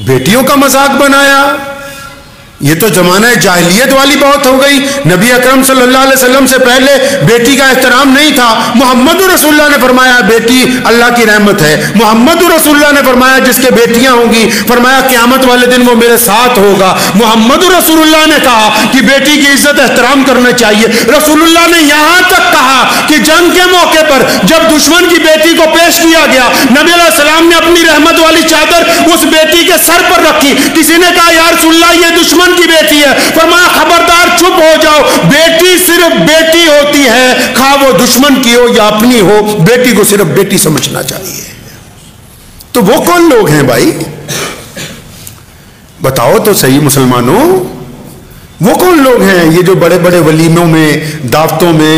بیٹیوں کا مذاق بنایا. یہ تو زمانہ جاہلیت والی بات ہو گئی. نبی اکرم صلی اللہ علیہ وسلم سے پہلے بیٹی کا احترام نہیں تھا. محمد رسول اللہ نے فرمایا بیٹی اللہ کی رحمت ہے. محمد رسول اللہ نے فرمایا جس کے بیٹیاں ہوں گی فرمایا قیامت والے دن وہ میرے ساتھ ہوگا. محمد رسول اللہ نے کہا کہ بیٹی کی عزت احترام کرنا چاہیے. رسول اللہ نے یہاں تک کہا کہ جنگ کے موقع پر جب دشمن کی بیٹی کو پیش کیا گیا, نبی علیہ السلام نے اپنی رحمت والی چادر اس بیٹی کے سر پر رکھی. کسی نے کہا یا رسول اللہ یہ دشمن کی بیٹی ہے. فرمایا خبردار چپ ہو جاؤ, بیٹی صرف بیٹی ہوتی ہے, خواہ وہ دشمن کی ہو یا اپنی ہو, بیٹی کو صرف بیٹی سمجھنا چاہیے. تو وہ کون لوگ ہیں بھائی؟ بتاؤ تو صحیح مسلمانوں, وہ کون لوگ ہیں یہ جو بڑے بڑے ولیموں میں دعوتوں میں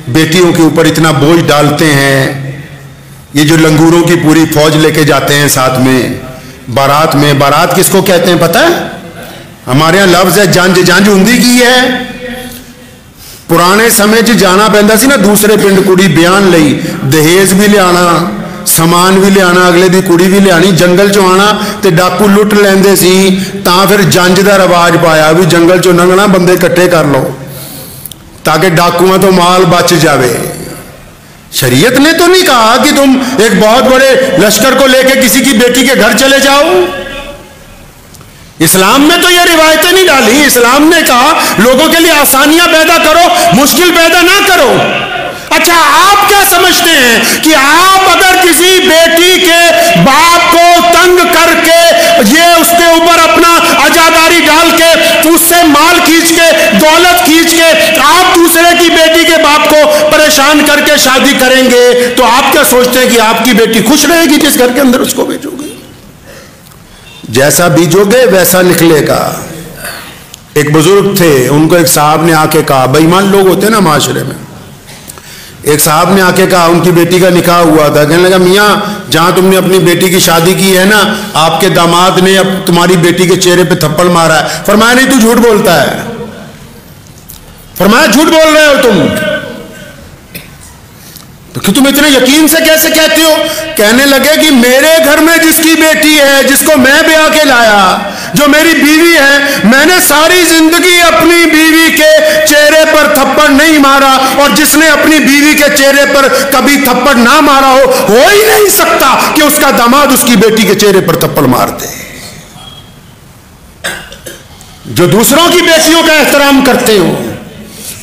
بیٹیوں کے اوپر اتنا بوجھ ڈالتے ہیں؟ یہ جو لنگوروں کی پوری فوج لے کے جاتے ہیں ساتھ میں بارات میں. بارات کس کو کہتے ہیں پتہ ہے؟ ہمارے یہاں لفظ ہے جانج. جانج ہندی کی ہے. پرانے سمے چ جانا پہنتا سی نا دوسرے پنڈ کڑی بیان لئی, دہیز بھی لیا سامان بھی لیا, اگلے دی کڑی بھی لیا, جنگل چو آنا تے ڈاکو لٹ لیندے سی. تاں پھر جنج دا رواج پایا بھی جنگل چو لنگنا بندے کٹھے کر لو تاکہ ڈاکوؤں تو مال بچ جاوے. شریعت نے تو نہیں کہا کہ تم ایک بہت بڑے لشکر کو لے کے کسی کی بیٹی کے گھر چلے جاؤ. اسلام میں تو یہ روایتیں نہیں ڈالی. اسلام نے کہا لوگوں کے لیے آسانیاں پیدا کرو, مشکل پیدا نہ کرو. اچھا آپ کیا سمجھتے ہیں کہ آپ اگر کسی بیٹی کے باپ کو تنگ کر کے یہ اس کے اوپر اپنا عزاداری ڈال کے اس سے مال کھینچ کے دولت کھینچ کے آپ دوسرے کی بیٹی کے باپ کو پریشان کر کے شادی کریں گے تو آپ کیا سوچتے ہیں کہ آپ کی بیٹی خوش رہے گی جس گھر کے اندر اس کو بھیجو گے؟ جیسا بیجو گے ویسا نکلے گا. ایک بزرگ تھے, ان کو ایک صاحب نے آ کے کہا, بے ایمان لوگ ہوتے ہیں نا معاشرے میں, ایک صاحب نے آ کے کہا ان کی بیٹی کا نکاح ہوا تھا, کہنے لگا میاں جہاں تم نے اپنی بیٹی کی شادی کی ہے نا آپ کے داماد نے اب تمہاری بیٹی کے چہرے پہ تھپڑ مارا ہے. فرمایا نہیں تو جھوٹ بولتا ہے. فرمایا جھوٹ بول رہے ہو تم, تو کہ تم اتنے یقین سے کیسے کہتے ہو؟ کہنے لگے کہ میرے گھر میں جس کی بیٹی ہے جس کو میں بیاہ کے لایا, جو میری بیوی ہے, میں نے ساری زندگی اپنی بیوی کے چہرے پر تھپڑ نہیں مارا, اور جس نے اپنی بیوی کے چہرے پر کبھی تھپڑ نہ مارا ہو ہی نہیں سکتا کہ اس کا داماد اس کی بیٹی کے چہرے پر تھپڑ مار دے. جو دوسروں کی بیٹیوں کا احترام کرتے ہو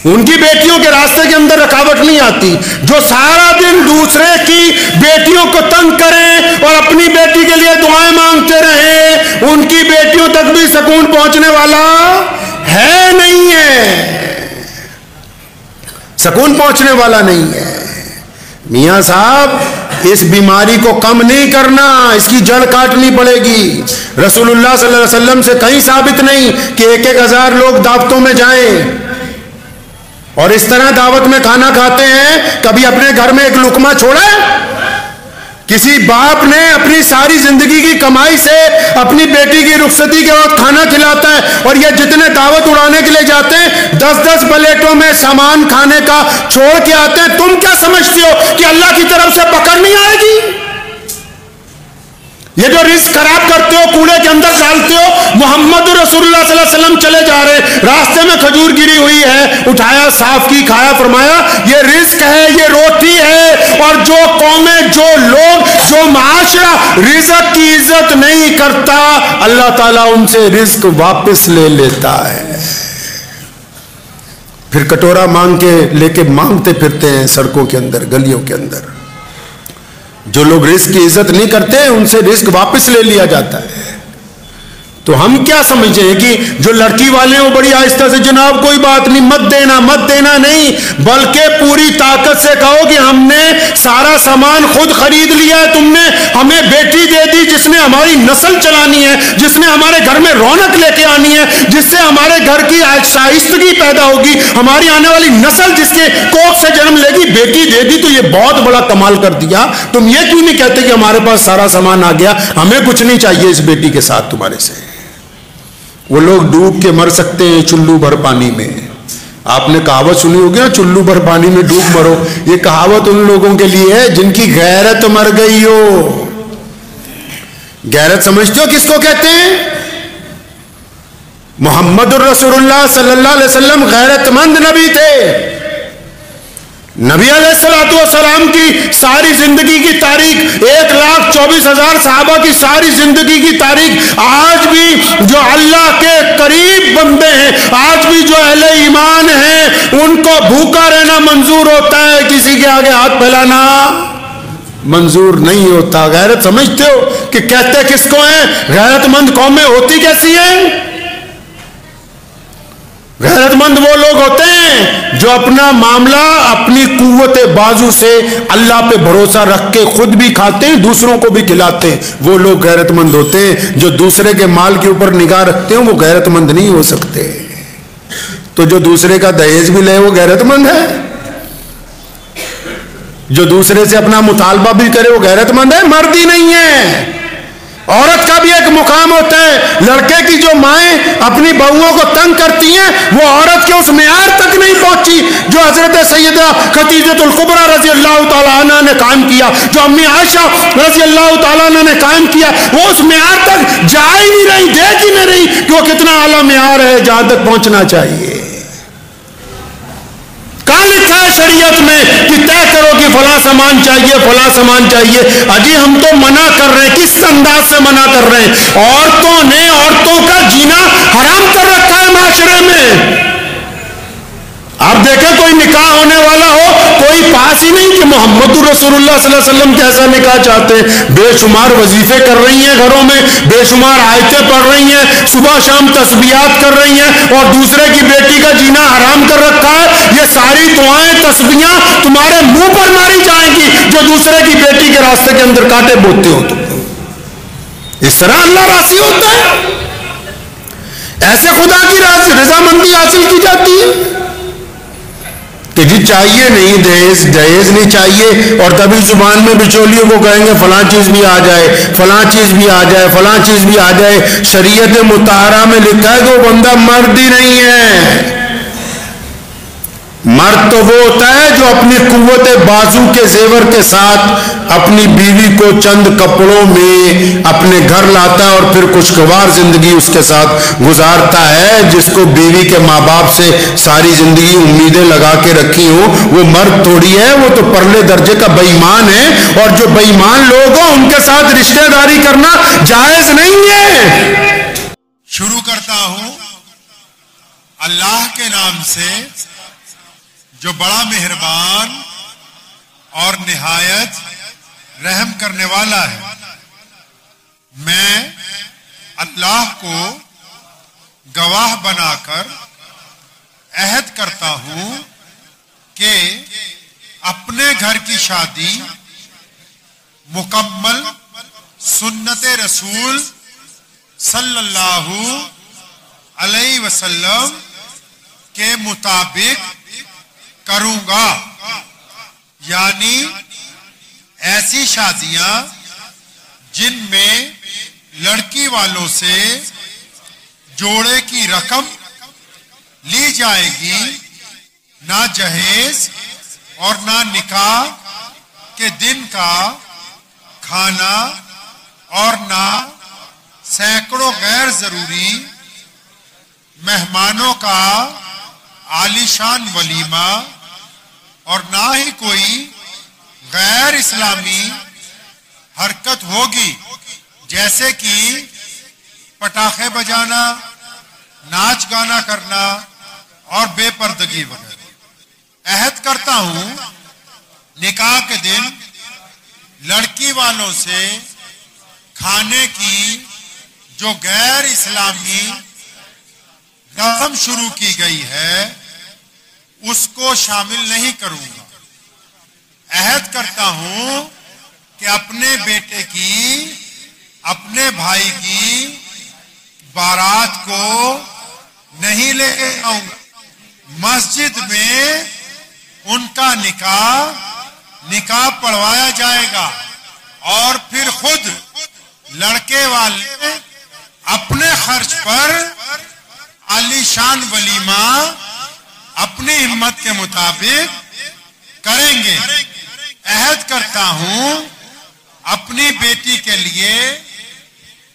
ان کی بیٹیوں کے راستے کے اندر رکاوٹ نہیں آتی. جو سارا دن دوسرے کی بیٹیوں کو تنگ کریں اور اپنی بیٹی کے لیے دعائیں مانگتے رہیں ان کی بیٹیوں تک بھی سکون پہنچنے والا ہے نہیں ہے, سکون پہنچنے والا نہیں ہے. میاں صاحب اس بیماری کو کم نہیں کرنا, اس کی جڑ کاٹنی پڑے گی. رسول اللہ صلی اللہ علیہ وسلم سے کہیں ثابت نہیں کہ 1,000 لوگ دعوتوں میں جائیں اور اس طرح دعوت میں کھانا کھاتے ہیں. کبھی اپنے گھر میں ایک لقمہ چھوڑا ہے؟ کسی باپ نے اپنی ساری زندگی کی کمائی سے اپنی بیٹی کی رخصتی کے وقت کھانا کھلاتا ہے, اور یہ جتنے دعوت اڑانے کے لیے جاتے ہیں 10-10 پلیٹوں میں سامان کھانے کا چھوڑ کے آتے ہیں. تم کیا سمجھتے ہو کہ اللہ کی طرف سے پکڑ نہیں آئے گی؟ یہ جو رزق خراب کرتے ہو کوڑے کے اندر ڈالتے ہو. محمد رسول اللہ صلی اللہ علیہ وسلم چلے جا رہے, راستے میں کھجور گری ہوئی ہے, اٹھایا صاف کی کھایا, فرمایا یہ رزق ہے, یہ روٹی ہے. اور جو قومیں, جو لوگ, جو معاشرہ رزق کی عزت نہیں کرتا اللہ تعالیٰ ان سے رزق واپس لے لیتا ہے. پھر کٹورا مانگ کے لے کے مانگتے پھرتے ہیں سڑکوں کے اندر, گلیوں کے اندر. جو لوگ رزق کی عزت نہیں کرتے ان سے رزق واپس لے لیا جاتا ہے. تو ہم کیا سمجھیں کہ جو لڑکی والے ہیں وہ بڑی آہستہ سے جناب کوئی بات نہیں, مت دینا نہیں, بلکہ پوری طاقت سے کہو کہ ہم نے سارا سامان خود خرید لیا ہے, تم نے ہمیں بیٹی دے دی جس نے ہماری نسل چلانی ہے, جس نے ہمارے گھر میں رونق لے کے آنی ہے, جس سے ہمارے گھر کی شائستگی پیدا ہوگی, ہماری آنے والی نسل جس کے کوکھ سے جنم لے گی, بیٹی دے دی تو یہ بہت بڑا کمال کر دیا. تم یہ کیوں نہیں کہتے کہ ہمارے پاس سارا سامان آ گیا, ہمیں کچھ نہیں چاہیے اس بیٹی کے ساتھ تمہارے سے. وہ لوگ ڈوب کے مر سکتے ہیں چلو بھر پانی میں. آپ نے کہاوت سنی ہوگی نا, چلو بھر پانی میں ڈوب مرو. یہ کہاوت ان لوگوں کے لیے ہے جن کی غیرت مر گئی ہو. غیرت سمجھتے ہو کس کو کہتے ہیں؟ محمد الرسول اللہ صلی اللہ علیہ وسلم غیرت مند نبی تھے. نبی علیہ السلام کی ساری زندگی کی تاریخ، 1,24,000 صحابہ کی ساری زندگی کی تاریخ، آج بھی جو اللہ کے قریب بندے ہیں، آج بھی جو اہل ایمان ہیں، ان کو بھوکا رہنا منظور ہوتا ہے، کسی کے آگے ہاتھ پھیلانا منظور نہیں ہوتا. غیرت سمجھتے ہو کہ کہتے کس کو ہیں؟ غیرت مند قومیں ہوتی کیسی ہیں؟ غیرت مند وہ لوگ ہوتے ہیں جو اپنا معاملہ اپنی قوت بازو سے اللہ پہ بھروسہ رکھ کے خود بھی کھاتے ہیں، دوسروں کو بھی کھلاتے ہیں. وہ لوگ غیرت مند ہوتے ہیں. جو دوسرے کے مال کے اوپر نگاہ رکھتے ہیں وہ غیرت مند نہیں ہو سکتے. تو جو دوسرے کا دہیج بھی لے وہ غیرت مند ہے. جو دوسرے سے اپنا مطالبہ بھی کرے وہ غیرت مند ہے، مرد ہی نہیں ہے. عورت کا بھی ایک مقام ہوتا ہے. لڑکے کی جو مائیں اپنی بہوؤں کو تنگ کرتی ہیں، وہ عورت کے اس معیار تک نہیں پہنچی جو حضرت سیدہ خدیجہ الکبریٰ رضی اللہ تعالیٰ عنہ نے قائم کیا، جو امی عائشہ رضی اللہ تعالیٰ عنہ نے قائم کیا. وہ اس معیار تک جا ہی نہیں رہی، دیکھ ہی نہیں رہی کہ وہ کتنا اعلیٰ معیار ہے جہاں تک پہنچنا چاہیے. کہاں لکھا ہے شریعت میں کہ طے کرو کہ فلاں سامان چاہیے، فلاں سامان چاہیے؟ اجی ہم تو منع کر رہے ہیں. کس انداز سے منع کر رہے ہیں؟ عورتوں نے عورتوں کا جینا حرام کر رکھا ہے معاشرے میں. آپ دیکھیں کوئی نکاح ہونے والا ہو، کوئی پاس ہی نہیں کہ محمد رسول اللہ صلی اللہ علیہ وسلم کیسا نکاح چاہتے ہیں. بے شمار وظیفے کر رہی ہیں گھروں میں، بے شمار آیتیں پڑھ رہی ہیں، صبح شام تسبیحات کر رہی ہیں، اور دوسرے کی بیٹی کا جینا حرام کر رکھا ہے. یہ ساری دعائیں تسبیحاں تمہارے منہ پر ماری جائیں گی جو دوسرے کی بیٹی کے راستے کے اندر کانٹے بوتے ہو. تم اس طرح اللہ راضی ہوتا ہے؟ ایسے خدا کی رضامندی حاصل کی جاتی ہے کہ جی چاہیے نہیں دہیز نہیں چاہیے، اور تبھی زبان میں بچولیوں کو کہیں گے فلاں چیز بھی آ جائے، فلاں چیز بھی آ جائے، فلاں چیز بھی آ جائے. شریعت مطہرہ میں لکھا ہے کہ وہ بندہ مرد ہی نہیں ہے. مرد تو وہ ہوتا ہے جو اپنی قوت بازو کے زیور کے ساتھ اپنی بیوی کو چند کپڑوں میں اپنے گھر لاتا ہے اور پھر خوشگوار زندگی اس کے ساتھ گزارتا ہے. جس کو بیوی کے ماں باپ سے ساری زندگی امیدیں لگا کے رکھی ہوں، وہ مرد تھوڑی ہے، وہ تو پرلے درجے کا بے ایمان ہے. اور جو بے ایمان لوگ ہوں ان کے ساتھ رشتہ داری کرنا جائز نہیں ہے. شروع کرتا ہوں اللہ کے نام سے جو بڑا مہربان اور نہایت رحم کرنے والا ہے. میں اللہ کو گواہ بنا کر عہد کرتا ہوں کہ اپنے گھر کی شادی مکمل سنت رسول صلی اللہ علیہ وسلم کے مطابق کروں گا. یعنی ایسی شادیاں جن میں لڑکی والوں سے جوڑے کی رقم لی جائے گی، نہ جہیز اور نہ نکاح کے دن کا کھانا، اور نہ سینکڑوں غیر ضروری مہمانوں کا عالیشان ولیمہ، اور نہ ہی کوئی غیر اسلامی حرکت ہوگی جیسے کہ پٹاخے بجانا، ناچ گانا کرنا اور بے پردگی وغیرہ. عہد کرتا ہوں نکاح کے دن لڑکی والوں سے کھانے کی جو غیر اسلامی رسم شروع کی گئی ہے اس کو شامل نہیں کروں گا. عہد کرتا ہوں کہ اپنے بیٹے کی، اپنے بھائی کی بارات کو نہیں لے کے آؤں گا. مسجد میں ان کا نکاح پڑھوایا جائے گا، اور پھر خود لڑکے والے اپنے خرچ پر عالی شان ولیمہ اپنی ہمت کے مطابق کریں گے. عہد کرتا ہوں اپنی بیٹی کے لیے